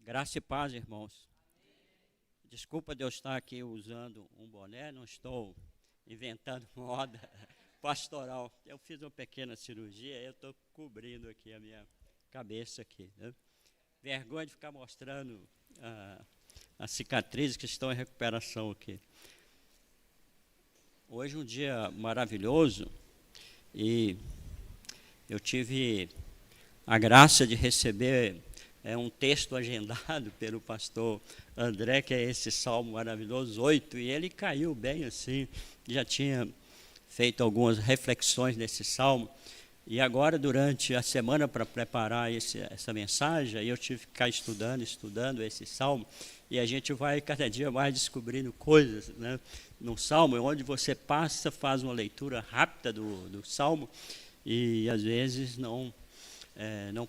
Graça e paz, irmãos. Desculpa de eu estar aqui usando um boné, não estou inventando moda pastoral. Eu fiz uma pequena cirurgia, eu estou cobrindo aqui a minha cabeça aqui, né? Vergonha de ficar mostrando as cicatrizes que estão em recuperação aqui. Hoje um dia maravilhoso e eu tive a graça de receber um texto agendado pelo pastor André, que é esse Salmo maravilhoso, 8, e ele caiu bem assim, já tinha feito algumas reflexões nesse Salmo, e agora durante a semana para preparar essa mensagem, eu tive que ficar estudando esse Salmo, e a gente vai cada dia mais descobrindo coisas, né, no Salmo, onde você passa, faz uma leitura rápida do Salmo, e às vezes não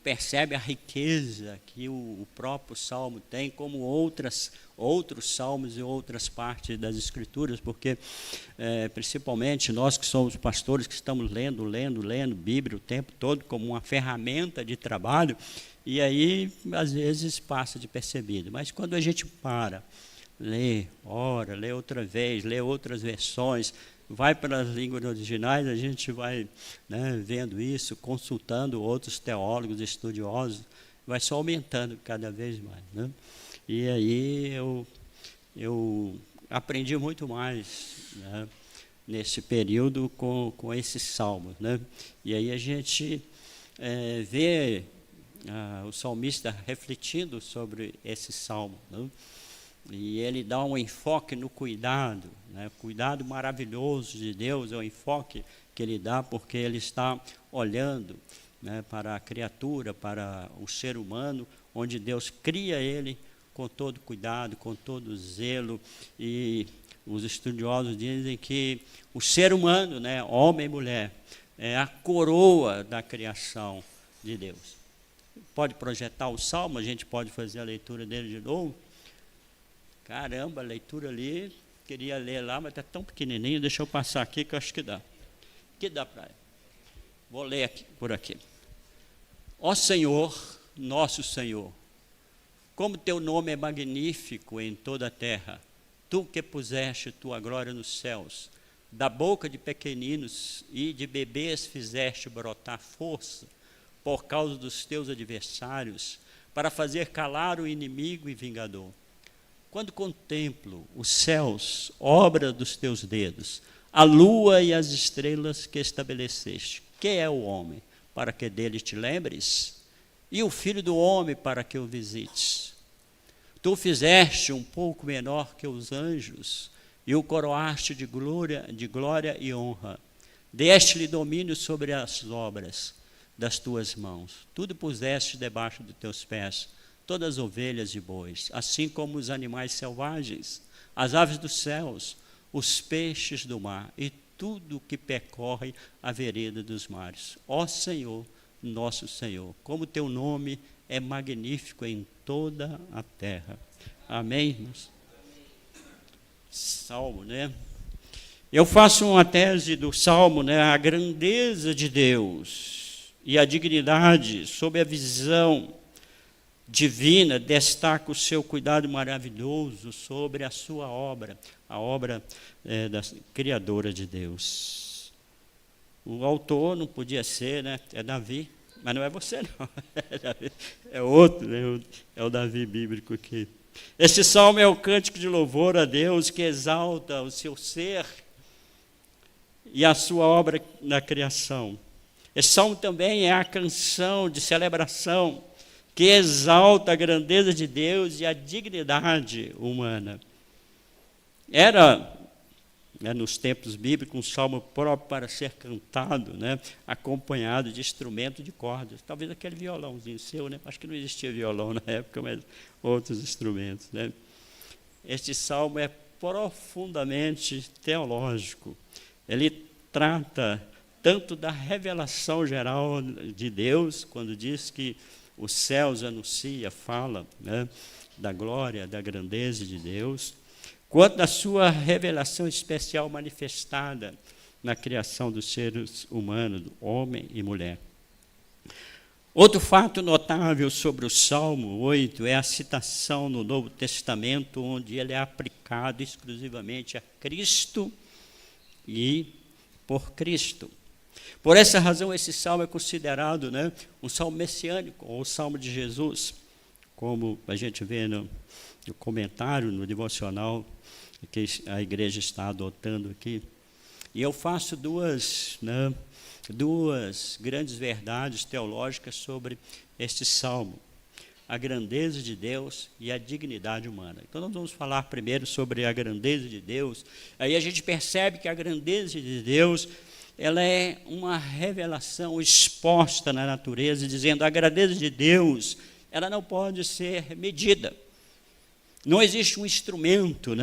percebe a riqueza que o próprio Salmo tem, como outros salmos e outras partes das Escrituras, porque principalmente nós que somos pastores, que estamos lendo Bíblia o tempo todo como uma ferramenta de trabalho, e aí às vezes passa de percebido. Mas quando a gente lê, ora, lê outra vez, lê outras versões, vai para as línguas originais, a gente vai, né, vendo isso, consultando outros teólogos, estudiosos, vai só aumentando cada vez mais, né? E aí eu aprendi muito mais, né, nesse período com esses salmos, né? E aí a gente vê o salmista refletindo sobre esse salmo, né? E ele dá um enfoque no cuidado, né? Cuidado maravilhoso de Deus é o enfoque que ele dá, porque ele está olhando, né, para a criatura, para o ser humano, onde Deus cria ele com todo cuidado, com todo zelo, e os estudiosos dizem que o ser humano, né, homem e mulher, é a coroa da criação de Deus. Pode projetar o Salmo, a gente pode fazer a leitura dele de novo. Caramba, a leitura ali, queria ler lá, mas está tão pequenininho, deixa eu passar aqui que eu acho que dá. Que dá para ele. Vou ler aqui, por aqui. Ó Senhor, nosso Senhor, como teu nome é magnífico em toda a terra, tu que puseste tua glória nos céus, da boca de pequeninos e de bebês fizeste brotar força por causa dos teus adversários, para fazer calar o inimigo e vingador. Quando contemplo os céus, obra dos teus dedos, a lua e as estrelas que estabeleceste, que é o homem, para que dele te lembres? E o filho do homem, para que o visites? Tu fizeste um pouco menor que os anjos, e o coroaste de glória e honra. Deste-lhe domínio sobre as obras das tuas mãos. Tudo puseste debaixo dos teus pés, todas as ovelhas e bois, assim como os animais selvagens, as aves dos céus, os peixes do mar e tudo o que percorre a vereda dos mares. Ó Senhor, nosso Senhor, como teu nome é magnífico em toda a terra. Amém, irmãos? Salmo, né? Eu faço uma tese do Salmo, né? A grandeza de Deus e a dignidade sob a visão divina, destaca o seu cuidado maravilhoso sobre a sua obra, a obra da criadora de Deus. O autor não podia ser, né? É Davi, mas não é você não, é outro, né? É o Davi bíblico aqui. Esse salmo é o cântico de louvor a Deus que exalta o seu ser e a sua obra na criação. Esse salmo também é a canção de celebração que exalta a grandeza de Deus e a dignidade humana. Era, nos tempos bíblicos, um salmo próprio para ser cantado, né, acompanhado de instrumento de cordas. Talvez aquele violãozinho seu, né? Acho que não existia violão na época, mas outros instrumentos, né? Este salmo é profundamente teológico. Ele trata tanto da revelação geral de Deus, quando diz que os céus anuncia, fala, né, da glória, da grandeza de Deus, quanto da sua revelação especial manifestada na criação dos seres humanos, homem e mulher. Outro fato notável sobre o Salmo 8 é a citação no Novo Testamento, onde ele é aplicado exclusivamente a Cristo e por Cristo. Por essa razão, esse salmo é considerado, um salmo messiânico, ou o salmo de Jesus, como a gente vê no comentário, no devocional que a igreja está adotando aqui. E eu faço duas grandes verdades teológicas sobre este salmo: a grandeza de Deus e a dignidade humana. Então nós vamos falar primeiro sobre a grandeza de Deus. Aí a gente percebe que a grandeza de Deus, ela é uma revelação exposta na natureza, dizendo: a grandeza de Deus, ela não pode ser medida. Não existe um instrumento,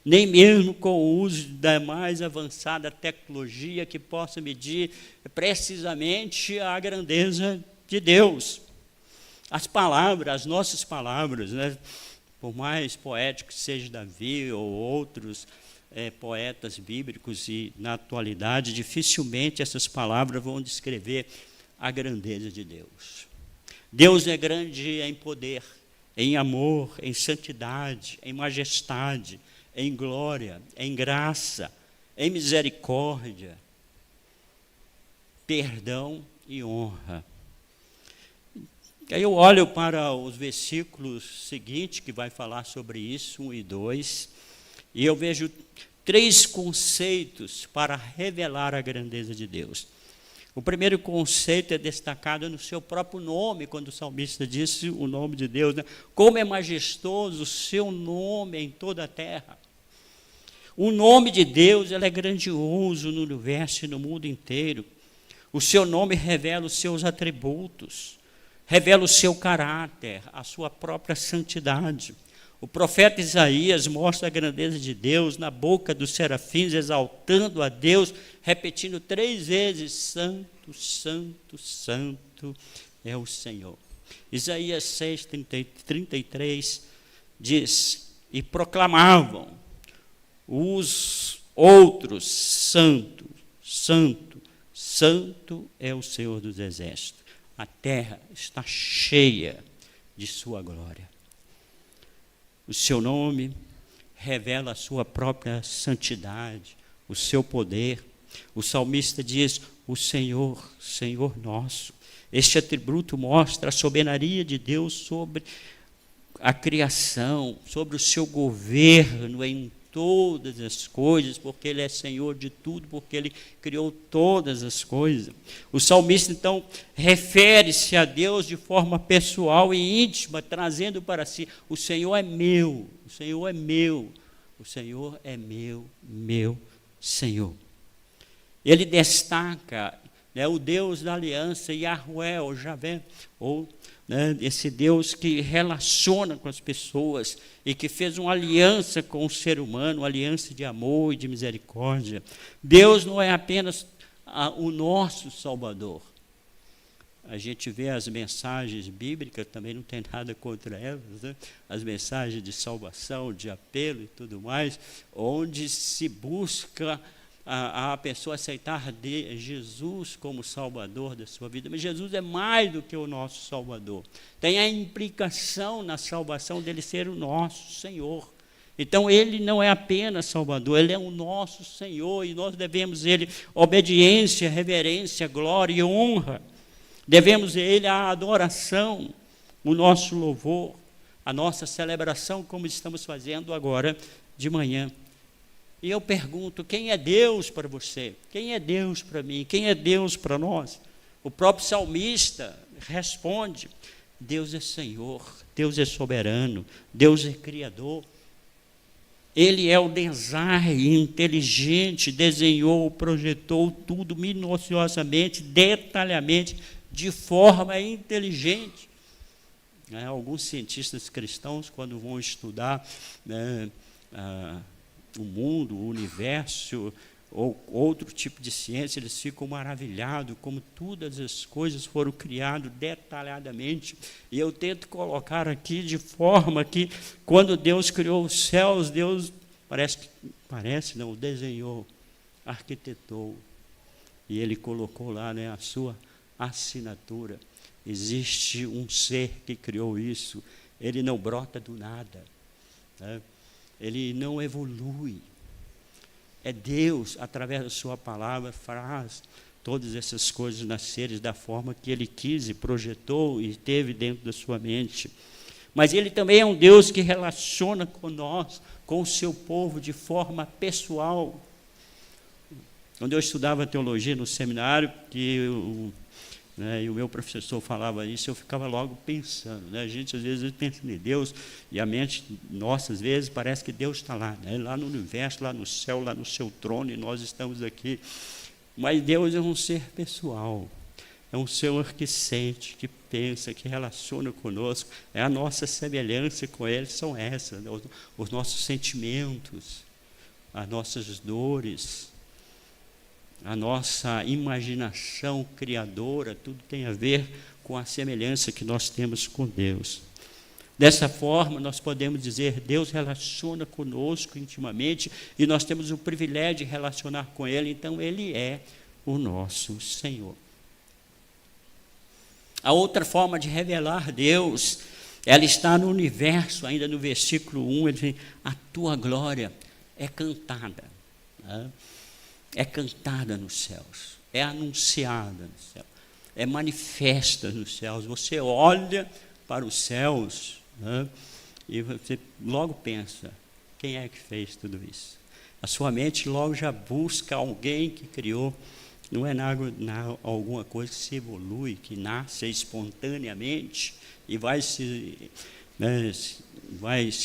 nem mesmo com o uso da mais avançada tecnologia, que possa medir precisamente a grandeza de Deus. As nossas palavras, por mais poético que seja Davi ou outros poetas bíblicos, e na atualidade, dificilmente essas palavras vão descrever a grandeza de Deus. Deus é grande em poder, em amor, em santidade, em majestade, em glória, em graça, em misericórdia, perdão e honra. Aí eu olho para os versículos seguintes, que vai falar sobre isso, 1 e 2, e eu vejo 3 conceitos para revelar a grandeza de Deus. O primeiro conceito é destacado no seu próprio nome, quando o salmista disse o nome de Deus, Como é majestoso o seu nome em toda a terra. O nome de Deus, ele é grandioso no universo e no mundo inteiro. O seu nome revela os seus atributos, revela o seu caráter, a sua própria santidade. O profeta Isaías mostra a grandeza de Deus na boca dos serafins, exaltando a Deus, repetindo 3 vezes: santo, santo, santo é o Senhor. Isaías 6:33 diz: e proclamavam os outros: santo, santo, santo é o Senhor dos exércitos. A terra está cheia de sua glória. O seu nome revela a sua própria santidade, o seu poder. O salmista diz: o Senhor, Senhor nosso. Este atributo mostra a soberania de Deus sobre a criação, sobre o seu governo em todas as coisas, porque Ele é Senhor de tudo, porque Ele criou todas as coisas. O salmista, então, refere-se a Deus de forma pessoal e íntima, trazendo para si: o Senhor é meu, o Senhor é meu, o Senhor é meu Senhor. Ele destaca o Deus da aliança, Yahweh, ou Javé, ou esse Deus que relaciona com as pessoas e que fez uma aliança com o ser humano, uma aliança de amor e de misericórdia. Deus não é apenas o nosso Salvador. A gente vê as mensagens bíblicas, também não tem nada contra elas, as mensagens de salvação, de apelo e tudo mais, onde se busca a pessoa aceitar Jesus como Salvador da sua vida. Mas Jesus é mais do que o nosso Salvador. Tem a implicação na salvação dele ser o nosso Senhor. Então ele não é apenas Salvador, ele é o nosso Senhor, e nós devemos a ele obediência, reverência, glória e honra. Devemos a ele a adoração, o nosso louvor, a nossa celebração, como estamos fazendo agora de manhã. E eu pergunto: quem é Deus para você? Quem é Deus para mim? Quem é Deus para nós? O próprio salmista responde: Deus é Senhor, Deus é soberano, Deus é Criador. Ele é o design inteligente, desenhou, projetou tudo minuciosamente, detalhadamente, de forma inteligente. Alguns cientistas cristãos, quando vão estudar o mundo, o universo, ou outro tipo de ciência, eles ficam maravilhados como todas as coisas foram criadas detalhadamente. E eu tento colocar aqui de forma que, quando Deus criou os céus, Deus desenhou, arquitetou, e Ele colocou lá a sua assinatura. Existe um ser que criou isso. Ele não brota do nada, né? Ele não evolui. É Deus, através da sua palavra, faz todas essas coisas nascerem da forma que Ele quis e projetou e teve dentro da sua mente. Mas Ele também é um Deus que relaciona com nós, com o seu povo, de forma pessoal. Quando eu estudava teologia no seminário, e o meu professor falava isso, eu ficava logo pensando, né? A gente às vezes pensa em Deus, e a mente nossa, às vezes, parece que Deus está lá, né? Lá no universo, lá no céu, lá no seu trono, e nós estamos aqui. Mas Deus é um ser pessoal, é um ser que sente, que pensa, que relaciona conosco. É a nossa semelhança com Ele, são essas, né? Os nossos sentimentos, as nossas dores, a nossa imaginação criadora, tudo tem a ver com a semelhança que nós temos com Deus. Dessa forma, nós podemos dizer, Deus relaciona conosco intimamente, e nós temos o privilégio de relacionar com Ele, então Ele é o nosso Senhor. A outra forma de revelar Deus, ela está no universo, ainda no versículo 1, ele diz, a tua glória é cantada, né? É cantada nos céus, é anunciada nos céus, é manifesta nos céus. Você olha para os céus, né, e você logo pensa, quem é que fez tudo isso? A sua mente logo já busca alguém que criou. Não é alguma coisa que se evolui, que nasce espontaneamente e vai se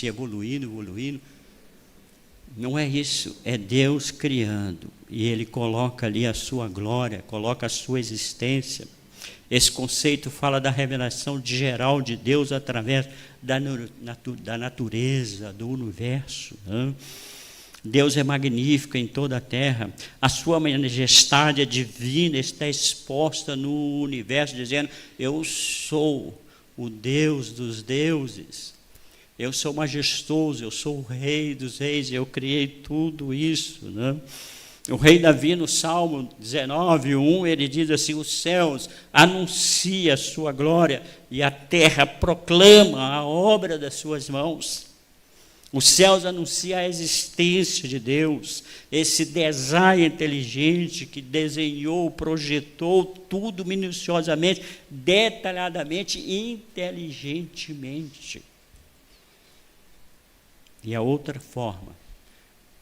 evoluindo. Não é isso, é Deus criando, e Ele coloca ali a sua glória, coloca a sua existência. Esse conceito fala da revelação geral de Deus através da natureza, do universo, né? Deus é magnífico em toda a terra, a sua majestade divina está exposta no universo, dizendo, eu sou o Deus dos deuses, eu sou majestoso, eu sou o rei dos reis, eu criei tudo isso, né? O rei Davi, no Salmo 19:1, ele diz assim, os céus anunciam a sua glória, e a terra proclama a obra das suas mãos. Os céus anunciam a existência de Deus, esse design inteligente que desenhou, projetou tudo minuciosamente, detalhadamente, inteligentemente. E a outra forma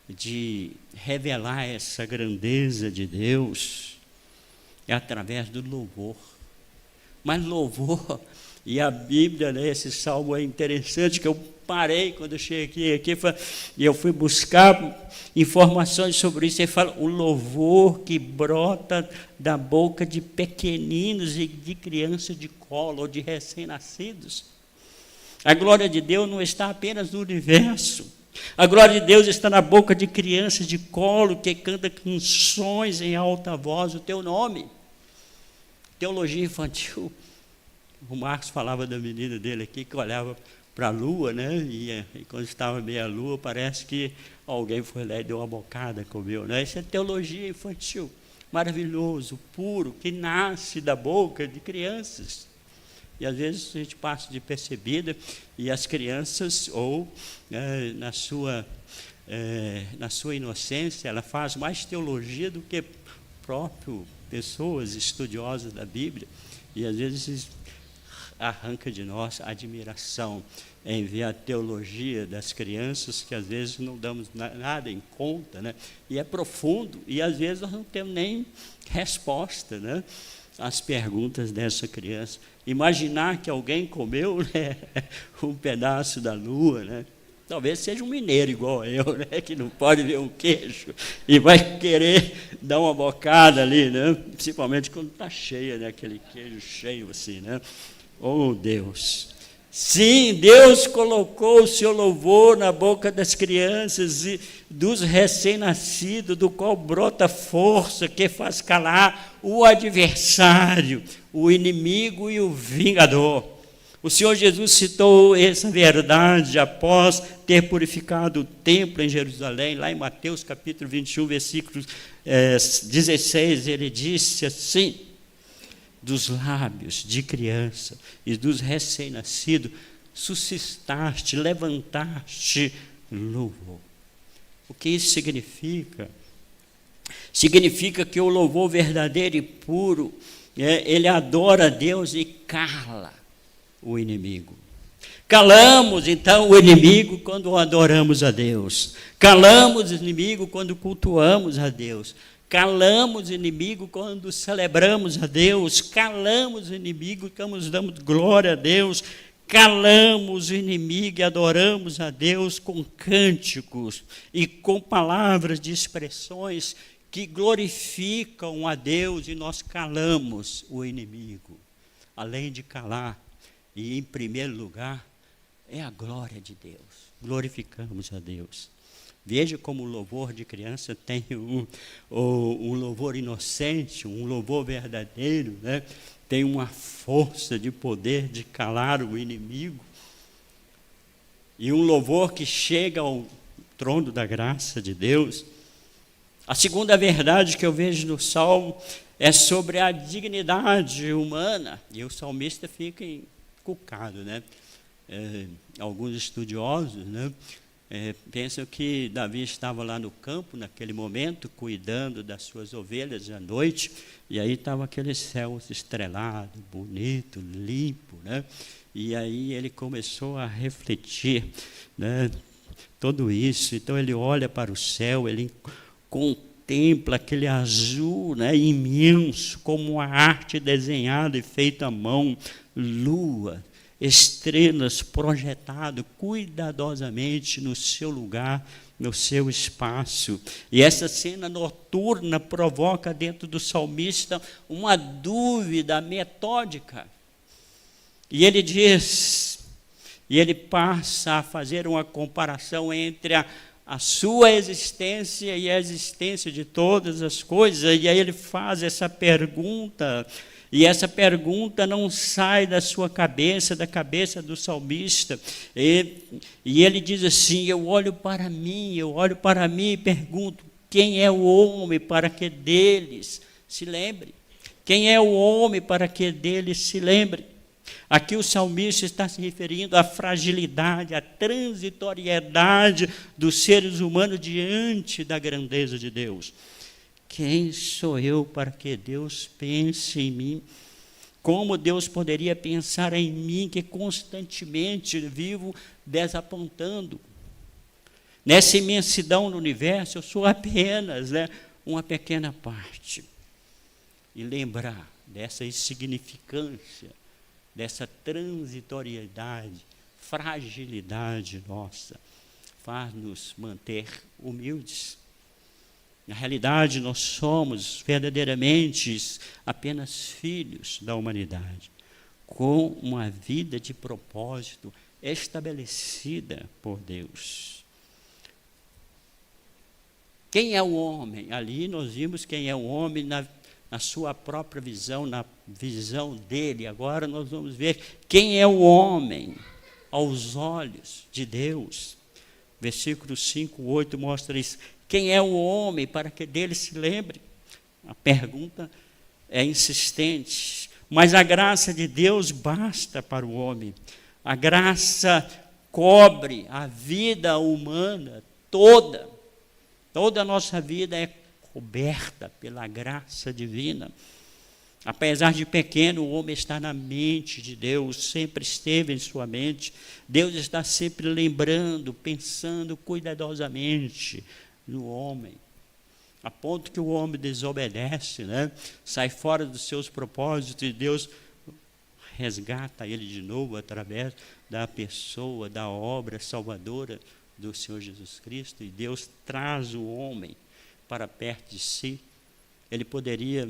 de revelar essa grandeza de Deus é através do louvor. Mas louvor, e a Bíblia, né, esse salmo é interessante, que eu parei quando eu cheguei aqui e eu fui buscar informações sobre isso. Ele fala, o louvor que brota da boca de pequeninos e de crianças de colo, ou de recém-nascidos. A glória de Deus não está apenas no universo. A glória de Deus está na boca de crianças de colo que canta canções em alta voz o teu nome. Teologia infantil. O Marcos falava da menina dele aqui que olhava para a lua, né? E quando estava meia lua, parece que alguém foi lá e deu uma bocada, comeu, né? Isso é teologia infantil. Maravilhoso, puro, que nasce da boca de crianças. E às vezes a gente passa de percebida, e as crianças, ou na sua inocência, ela faz mais teologia do que próprio pessoas estudiosas da Bíblia, e às vezes arranca de nós a admiração em ver a teologia das crianças, que às vezes não damos nada em conta, né? E é profundo, e às vezes nós não temos nem resposta, né, às perguntas dessa criança. Imaginar que alguém comeu, né, um pedaço da lua, né? Talvez seja um mineiro igual eu, né, que não pode ver um queijo e vai querer dar uma bocada ali, né? Principalmente quando está cheia, né, aquele queijo cheio assim, né? Oh, Deus! Sim, Deus colocou o seu louvor na boca das crianças e dos recém-nascidos, do qual brota força que faz calar o adversário, o inimigo e o vingador. O Senhor Jesus citou essa verdade após ter purificado o templo em Jerusalém, lá em Mateus capítulo 21, versículo 16, ele disse assim, dos lábios de criança e dos recém-nascidos, suscitaste, levantaste louvor. O que isso significa? Significa que o louvor verdadeiro e puro, ele adora a Deus e cala o inimigo. Calamos então o inimigo quando adoramos a Deus. Calamos o inimigo quando cultuamos a Deus. Calamos o inimigo quando celebramos a Deus. Calamos o inimigo quando damos glória a Deus. Calamos o inimigo e adoramos a Deus com cânticos e com palavras de expressões que glorificam a Deus, e nós calamos o inimigo. Além de calar, e em primeiro lugar, é a glória de Deus. Glorificamos a Deus. Veja como o louvor de criança tem um louvor inocente, um louvor verdadeiro, né? Tem uma força de poder de calar o inimigo. E um louvor que chega ao trono da graça de Deus. A segunda verdade que eu vejo no Salmo é sobre a dignidade humana. E o salmista fica encucado, né? Alguns estudiosos, né, pensam que Davi estava lá no campo, naquele momento, cuidando das suas ovelhas à noite, e aí estava aquele céu estrelado, bonito, limpo, né? E aí ele começou a refletir, né, tudo isso. Então ele olha para o céu, ele contempla aquele azul, né, imenso, como uma arte desenhada e feita à mão, lua, estrelas projetado cuidadosamente no seu lugar, no seu espaço. E essa cena noturna provoca dentro do salmista uma dúvida metódica. E ele diz, e ele passa a fazer uma comparação entre a sua existência e a existência de todas as coisas. E aí ele faz essa pergunta. E essa pergunta não sai da sua cabeça, da cabeça do salmista. E ele diz assim: eu olho para mim e pergunto, quem é o homem para que deles se lembre? Quem é o homem para que deles se lembre? Aqui o salmista está se referindo à fragilidade, à transitoriedade dos seres humanos diante da grandeza de Deus. Quem sou eu para que Deus pense em mim? Como Deus poderia pensar em mim, que constantemente vivo desapontando? Nessa imensidão do universo, eu sou apenas, né, uma pequena parte. E lembrar dessa insignificância, dessa transitoriedade, fragilidade nossa, faz-nos manter humildes. Na realidade, nós somos verdadeiramente apenas filhos da humanidade, com uma vida de propósito estabelecida por Deus. Quem é o homem? Ali nós vimos quem é o homem na sua própria visão, na visão dele. Agora nós vamos ver quem é o homem aos olhos de Deus. Versículo 5, 8 mostra isso. Quem é o homem para que dele se lembre? A pergunta é insistente, mas a graça de Deus basta para o homem. A graça cobre a vida humana toda. Toda a nossa vida é coberta pela graça divina. Apesar de pequeno, o homem está na mente de Deus, sempre esteve em sua mente. Deus está sempre lembrando, pensando cuidadosamente no homem, a ponto que o homem desobedece, né? Sai fora dos seus propósitos e Deus resgata ele de novo através da pessoa, da obra salvadora do Senhor Jesus Cristo. E Deus traz o homem para perto de si. Ele poderia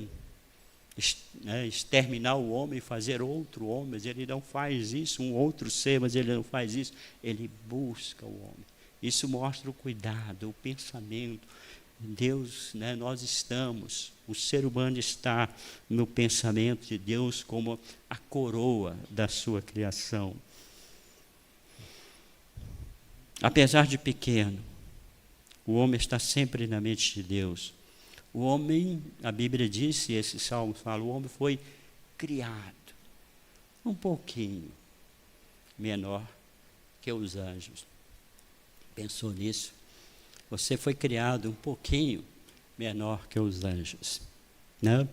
exterminar o homem e fazer outro homem, mas ele não faz isso, um outro ser, mas ele não faz isso, ele busca o homem. Isso mostra o cuidado, o pensamento. Deus, né, nós estamos, o ser humano está no pensamento de Deus como a coroa da sua criação. Apesar de pequeno, o homem está sempre na mente de Deus. O homem, a Bíblia diz, e esse salmo fala, o homem foi criado um pouquinho menor que os anjos. Pensou nisso? Você foi criado um pouquinho menor que os anjos, né?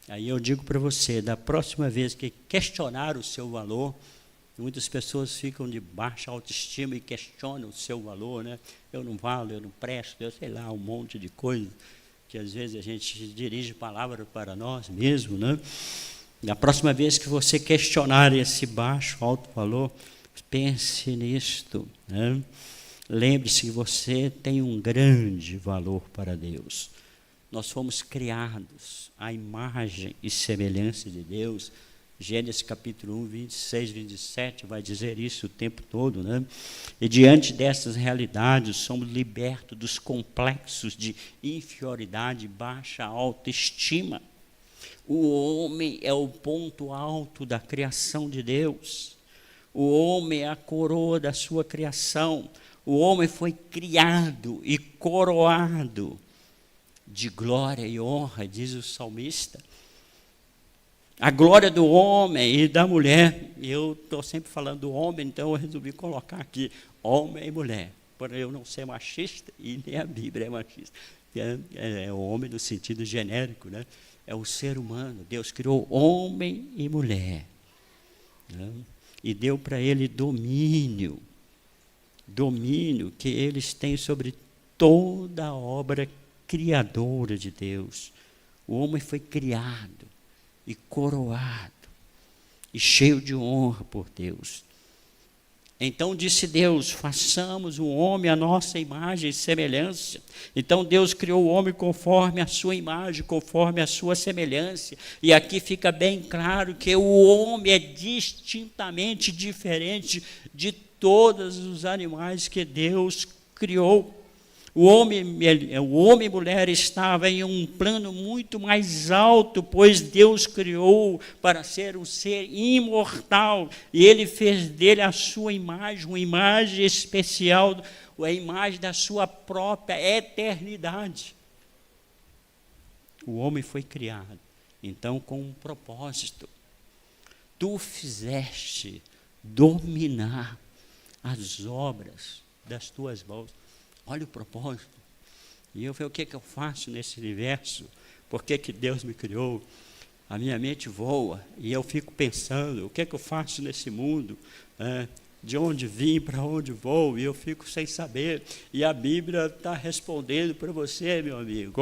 Aí eu digo para você, da próxima vez que questionar o seu valor, muitas pessoas ficam de baixa autoestima e questionam o seu valor, né? Eu não valo, eu não presto, eu sei lá, um monte de coisa que às vezes a gente dirige palavra para nós mesmos, né? Da próxima vez que você questionar esse baixo, alto valor, pense nisto, né? Lembre-se que você tem um grande valor para Deus. Nós fomos criados à imagem e semelhança de Deus. Gênesis capítulo 1, 26, 27 vai dizer isso o tempo todo, né? E diante dessas realidades, somos libertos dos complexos de inferioridade, baixa autoestima. O homem é o ponto alto da criação de Deus. O homem é a coroa da sua criação. O homem foi criado e coroado de glória e honra, diz o salmista. A glória do homem e da mulher, eu estou sempre falando do homem, então eu resolvi colocar aqui, homem e mulher, para eu não ser machista, e nem a Bíblia é machista. É o homem no sentido genérico, né? É o ser humano. Deus criou homem e mulher, né? E deu para ele domínio que eles têm sobre toda a obra criadora de Deus. O homem foi criado e coroado e cheio de honra por Deus. Então disse Deus, façamos o homem à nossa imagem e semelhança. Então Deus criou o homem conforme a sua imagem, conforme a sua semelhança. E aqui fica bem claro que o homem é distintamente diferente de todos os animais que Deus criou. O homem e mulher estava em um plano muito mais alto, pois Deus criou para ser um ser imortal, e Ele fez dele a sua imagem, uma imagem especial, a imagem da sua própria eternidade. O homem foi criado, então, com um propósito. Tu fizeste dominar as obras das tuas mãos. Olha o propósito. E eu falei, o que eu faço nesse universo? Por que Deus me criou? A minha mente voa e eu fico pensando, o que eu faço nesse mundo? De onde vim, para onde vou? E eu fico sem saber. E a Bíblia está respondendo para você, meu amigo.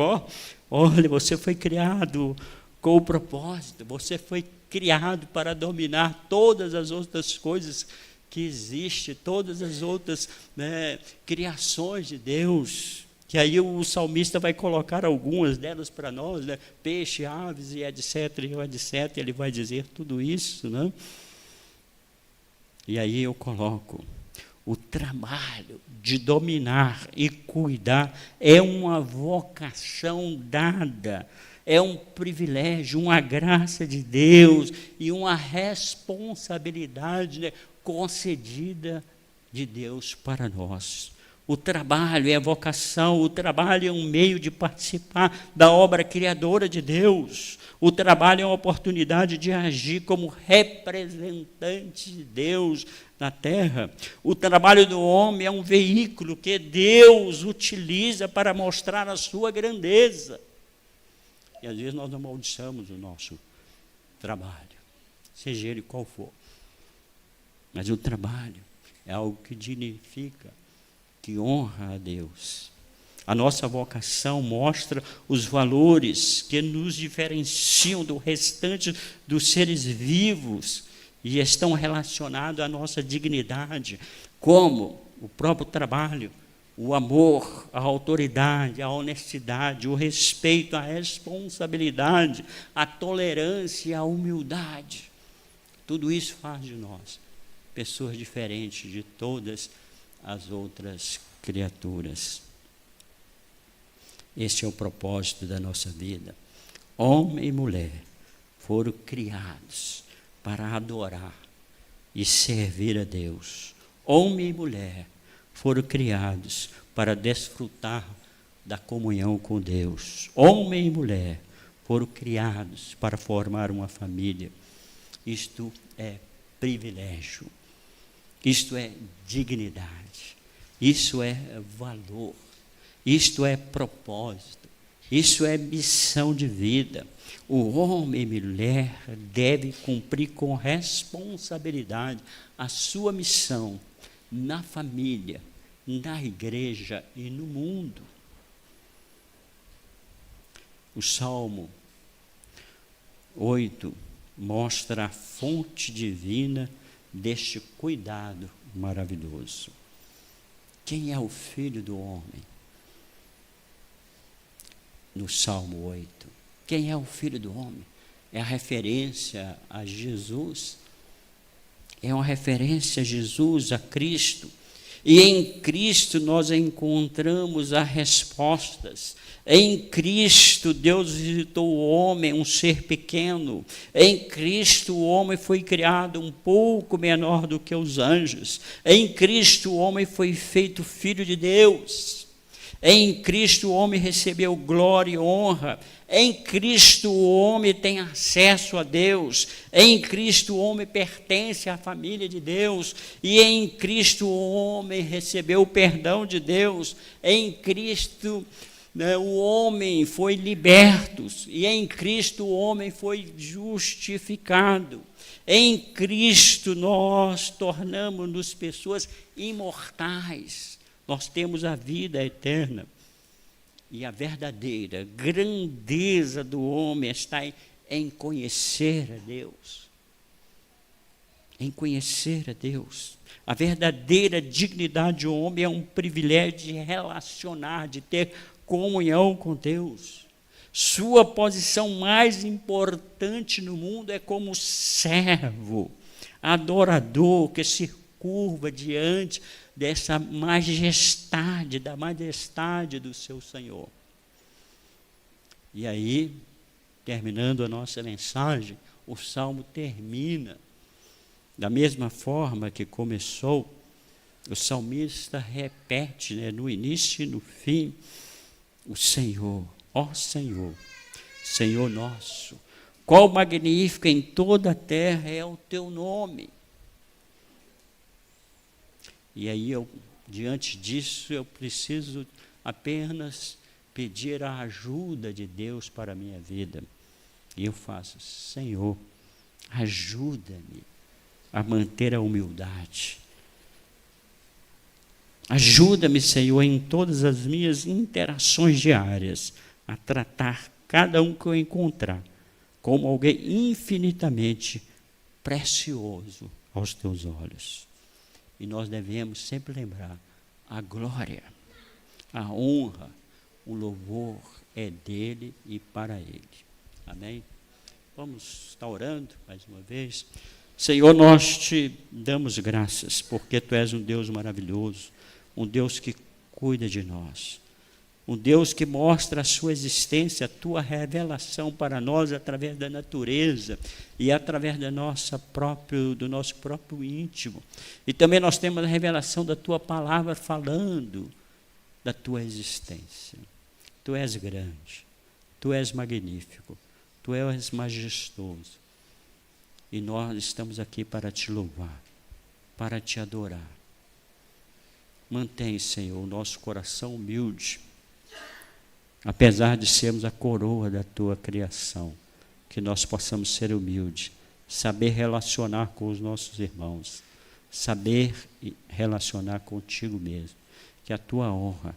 Olha, você foi criado com o propósito. Você foi criado para dominar todas as outras coisas que existe, todas as outras criações de Deus, que aí o salmista vai colocar algumas delas para nós, né? Peixe, aves e etc, ele vai dizer tudo isso, né? E aí eu coloco, o trabalho de dominar e cuidar é uma vocação dada, é um privilégio, uma graça de Deus e uma responsabilidade, né, concedida de Deus para nós. O trabalho é a vocação, o trabalho é um meio de participar da obra criadora de Deus. O trabalho é uma oportunidade de agir como representante de Deus na terra. O trabalho do homem é um veículo que Deus utiliza para mostrar a sua grandeza. E às vezes nós amaldiçamos o nosso trabalho, seja ele qual for. Mas o trabalho é algo que dignifica, que honra a Deus. A nossa vocação mostra os valores que nos diferenciam do restante dos seres vivos e estão relacionados à nossa dignidade, como o próprio trabalho, o amor, a autoridade, a honestidade, o respeito, a responsabilidade, a tolerância e a humildade. Tudo isso faz de nós pessoas diferentes de todas as outras criaturas. Este é o propósito da nossa vida. Homem e mulher foram criados para adorar e servir a Deus. Homem e mulher foram criados para desfrutar da comunhão com Deus. Homem e mulher foram criados para formar uma família. Isto é privilégio, isto é dignidade, isso é valor, isto é propósito, isso é missão de vida. O homem e mulher deve cumprir com responsabilidade a sua missão na família, na igreja e no mundo. O Salmo 8 mostra a fonte divina deste cuidado maravilhoso. Quem é o Filho do Homem? No Salmo 8. Quem é o Filho do Homem? É a referência a Jesus. É uma referência a Jesus, a Cristo. E em Cristo nós encontramos as respostas. Em Cristo Deus visitou o homem, um ser pequeno. Em Cristo o homem foi criado um pouco menor do que os anjos. Em Cristo o homem foi feito filho de Deus. Em Cristo o homem recebeu glória e honra. Em Cristo o homem tem acesso a Deus. Em Cristo o homem pertence à família de Deus. E em Cristo o homem recebeu o perdão de Deus. Em Cristo o homem foi liberto. E em Cristo o homem foi justificado. Em Cristo nós tornamos-nos pessoas imortais. Nós temos a vida eterna. E a verdadeira grandeza do homem está em conhecer a Deus. Em conhecer a Deus. A verdadeira dignidade do homem é um privilégio de relacionar, de ter comunhão com Deus. Sua posição mais importante no mundo é como servo, adorador, que se curva diante dessa majestade, da majestade do seu Senhor. E aí, terminando a nossa mensagem, o Salmo termina da mesma forma que começou. O salmista repete, no início e no fim, o Senhor, ó Senhor, Senhor nosso, qual magnífico em toda a terra é o teu nome. E aí, diante disso, eu preciso apenas pedir a ajuda de Deus para a minha vida. E eu faço, Senhor, ajuda-me a manter a humildade. Ajuda-me, Senhor, em todas as minhas interações diárias, a tratar cada um que eu encontrar como alguém infinitamente precioso aos teus olhos. E nós devemos sempre lembrar, a glória, a honra, o louvor é dele e para ele. Amém? Vamos estar orando mais uma vez. Senhor, nós te damos graças, porque tu és um Deus maravilhoso, um Deus que cuida de nós, um Deus que mostra a sua existência, a tua revelação para nós através da natureza e através do nosso próprio íntimo. E também nós temos a revelação da tua palavra falando da tua existência. Tu és grande, tu és magnífico, tu és majestoso. E nós estamos aqui para te louvar, para te adorar. Mantém, Senhor, o nosso coração humilde, apesar de sermos a coroa da tua criação, que nós possamos ser humildes, saber relacionar com os nossos irmãos, saber relacionar contigo mesmo, que a tua honra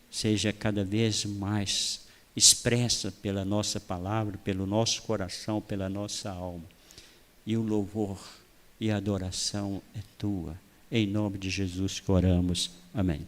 seja cada vez mais expressa pela nossa palavra, pelo nosso coração, pela nossa alma, e o louvor e a adoração é tua, em nome de Jesus que oramos, amém.